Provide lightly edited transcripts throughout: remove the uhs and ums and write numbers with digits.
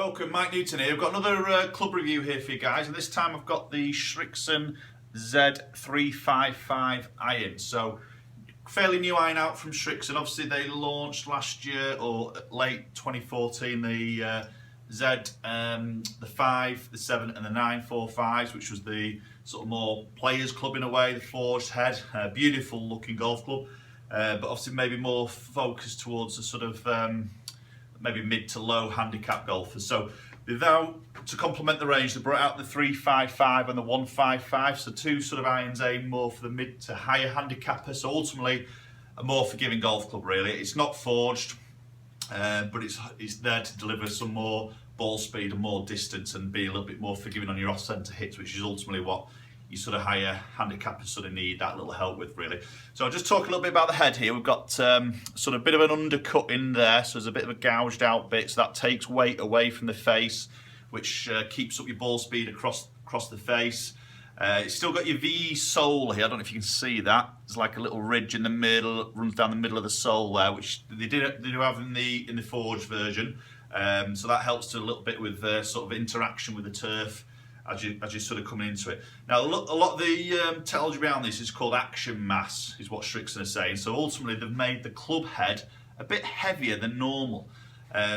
Welcome, Mike Newton here. I've got another club review here for you guys, and this time I've got the Srixon Z355 Iron. So, fairly new iron out from Srixon. Obviously, they launched last year or late 2014 the Z, the 5, the 7, and the 945s, which was the sort of more players' club in a way, the forged head, beautiful looking golf club, but obviously maybe more focused towards a sort of maybe mid to low handicap golfers. So without, to complement the range, they brought out the 355 and the 155, so two sort of irons aimed more for the mid to higher handicapper, so ultimately a more forgiving golf club really. It's not forged, but it's there to deliver some more ball speed and more distance and be a little bit more forgiving on your off-centre hits, which is ultimately what you sort of higher handicappers sort of need that little help with really. So I'll just talk a little bit about the head here. We've got sort of a bit of an undercut in there, so there's a bit of a gouged out bit, so that takes weight away from the face, which keeps up your ball speed across the face. It's still got your V sole here. I don't know if you can see that. There's like a little ridge in the middle, runs down the middle of the sole there, which they do have in the forged version. So that helps to a little bit with sort of interaction with the turf as you're sort of coming into it. Now, a lot of the technology around this is called action mass, is what Srixon is saying. So ultimately, they've made the club head a bit heavier than normal.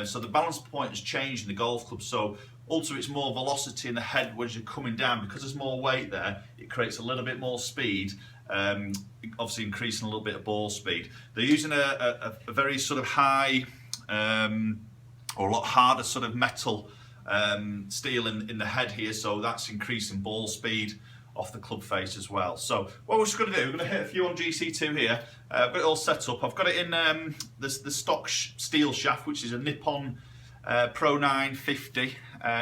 So the balance point has changed in the golf club. So ultimately, it's more velocity in the head as you're coming down. Because there's more weight there, it creates a little bit more speed, obviously increasing a little bit of ball speed. They're using a very sort of high, or a lot harder sort of metal steel in the head here, so that's increasing ball speed off the club face as well. So what we're just going to do, we're going to hit a few on GC2 here. I've got it all set up. I've got it in the stock steel shaft, which is a Nippon Pro 950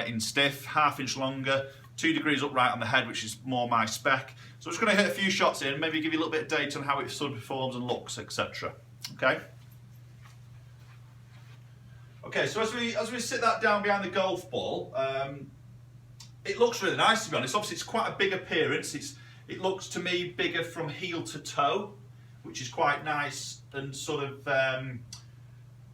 in stiff, 1/2 inch longer, 2 degrees upright on the head, which is more my spec. So I'm just going to hit a few shots in, maybe give you a little bit of data on how it sort of performs and looks, etc. Okay. Okay, so as we sit that down behind the golf ball, it looks really nice, to be honest. Obviously, it's quite a big appearance. It looks to me bigger from heel to toe, which is quite nice and sort of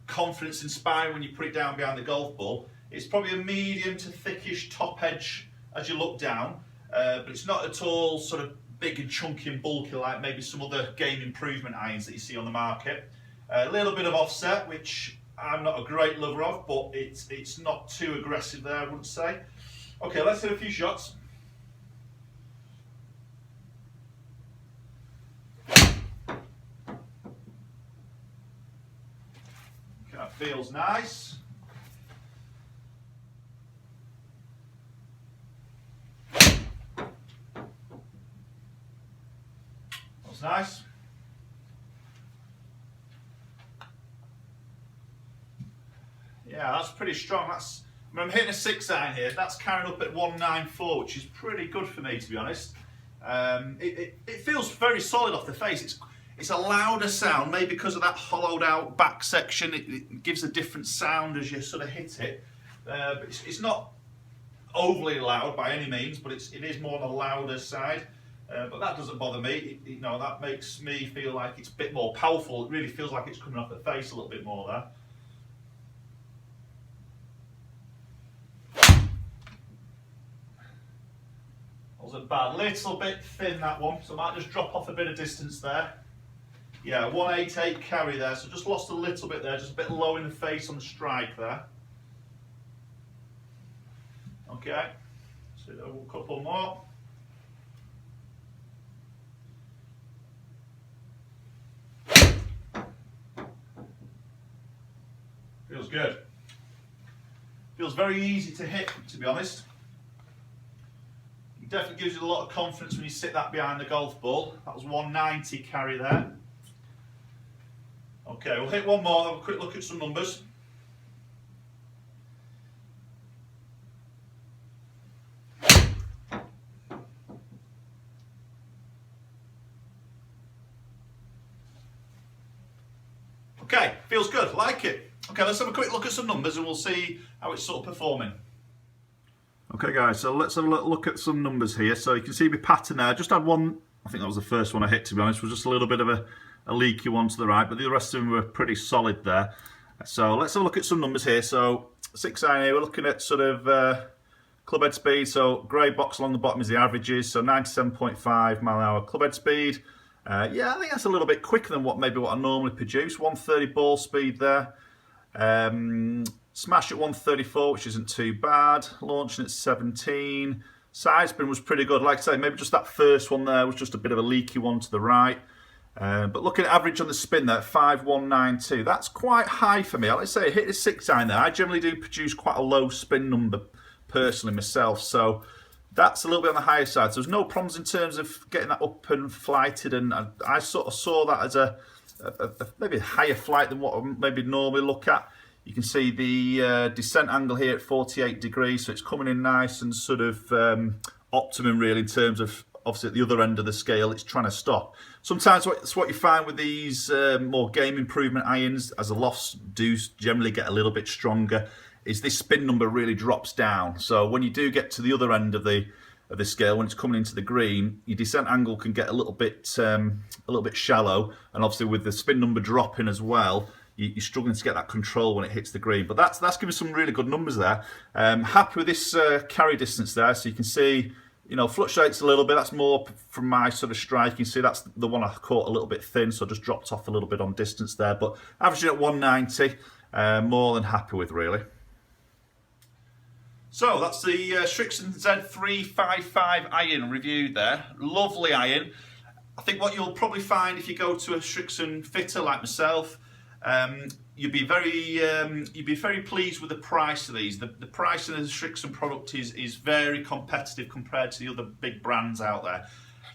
confidence inspiring when you put it down behind the golf ball. It's probably a medium to thickish top edge as you look down, but it's not at all sort of big and chunky and bulky like maybe some other game improvement irons that you see on the market. A little bit of offset, which I'm not a great lover of, but it's not too aggressive there, I wouldn't say. Okay, let's hit a few shots. Okay, that feels nice. That's nice. Yeah, that's pretty strong. I mean, I'm hitting a 6 iron here. That's carrying up at 194, which is pretty good for me, to be honest. It feels very solid off the face. It's a louder sound, maybe because of that hollowed out back section. It gives a different sound as you sort of hit it. But it's not overly loud by any means, but it is more on the louder side. But that doesn't bother me. You know, that makes me feel like it's a bit more powerful. It really feels like it's coming off the face a little bit more there. Wasn't bad. Little bit thin, that one, so I might just drop off a bit of distance there. Yeah, 188 carry there, so just lost a little bit there, just a bit low in the face on the strike there. Okay, so a couple more. Feels good. Feels very easy to hit, to be honest. Definitely gives you a lot of confidence when you sit that behind the golf ball. That was 190 carry there. Okay, we'll hit one more, have a quick look at some numbers. Okay, feels good, like it. Okay, let's have a quick look at some numbers and we'll see how it's sort of performing. Okay guys, so let's have a look at some numbers here. So you can see my pattern there. I just had one, I think that was the first one I hit, to be honest. It was just a little bit of a leaky one to the right, but the rest of them were pretty solid there. So let's have a look at some numbers here. So 6 iron here, we're looking at sort of club head speed. So grey box along the bottom is the averages, so 97.5 mile an hour club head speed. Yeah, I think that's a little bit quicker than what I normally produce. 130 ball speed there. Smash at 134, which isn't too bad. Launching at 17. Side spin was pretty good. Like I say, maybe just that first one there was just a bit of a leaky one to the right. But looking at average on the spin there, 5192. That's quite high for me. Like I say, I hit a 6 iron there. I generally do produce quite a low spin number personally myself, so that's a little bit on the higher side. So there's no problems in terms of getting that up and flighted, and I sort of saw that as a maybe a higher flight than what I maybe normally look at. You can see the descent angle here at 48 degrees, so it's coming in nice and sort of optimum really in terms of, obviously at the other end of the scale it's trying to stop. Sometimes that's what you find with these more game improvement irons, as the lofts do generally get a little bit stronger, is this spin number really drops down. So when you do get to the other end of the scale, when it's coming into the green, your descent angle can get a little bit shallow, and obviously with the spin number dropping as well, you're struggling to get that control when it hits the green. But that's giving some really good numbers there. Happy with this carry distance there, so you can see, you know, fluctuates a little bit. That's more from my sort of strike. You can see that's the one I caught a little bit thin, so I just dropped off a little bit on distance there. But averaging at 190, more than happy with really. So that's the Srixon Z355 Iron reviewed there. Lovely iron. I think what you'll probably find if you go to a Srixon fitter like myself, you'd be very pleased with the price of these. The price of the Srixon product is very competitive compared to the other big brands out there.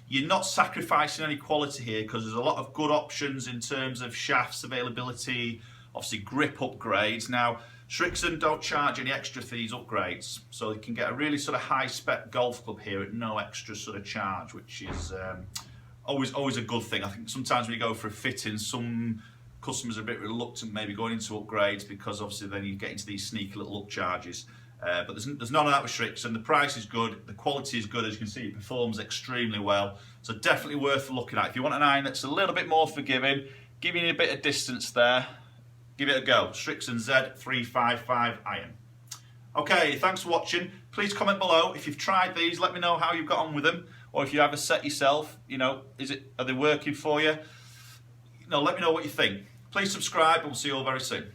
You're not sacrificing any quality here because there's a lot of good options in terms of shafts availability, obviously grip upgrades. Now, Srixon don't charge any extra for these upgrades, so you can get a really sort of high spec golf club here at no extra sort of charge, which is always a good thing. I think sometimes when you go for a fitting, some customers are a bit reluctant maybe going into upgrades because obviously then you get into these sneaky little upcharges. But there's none of that with Srixon. The price is good, the quality is good, as you can see it performs extremely well. So definitely worth looking at. If you want an iron that's a little bit more forgiving, giving you a bit of distance there, give it a go. Srixon Z355 Iron. Okay, thanks for watching. Please comment below if you've tried these. Let me know how you've got on with them, or if you have a set yourself. You know, are they working for you? You know, let me know what you think. Please subscribe, and we'll see you all very soon.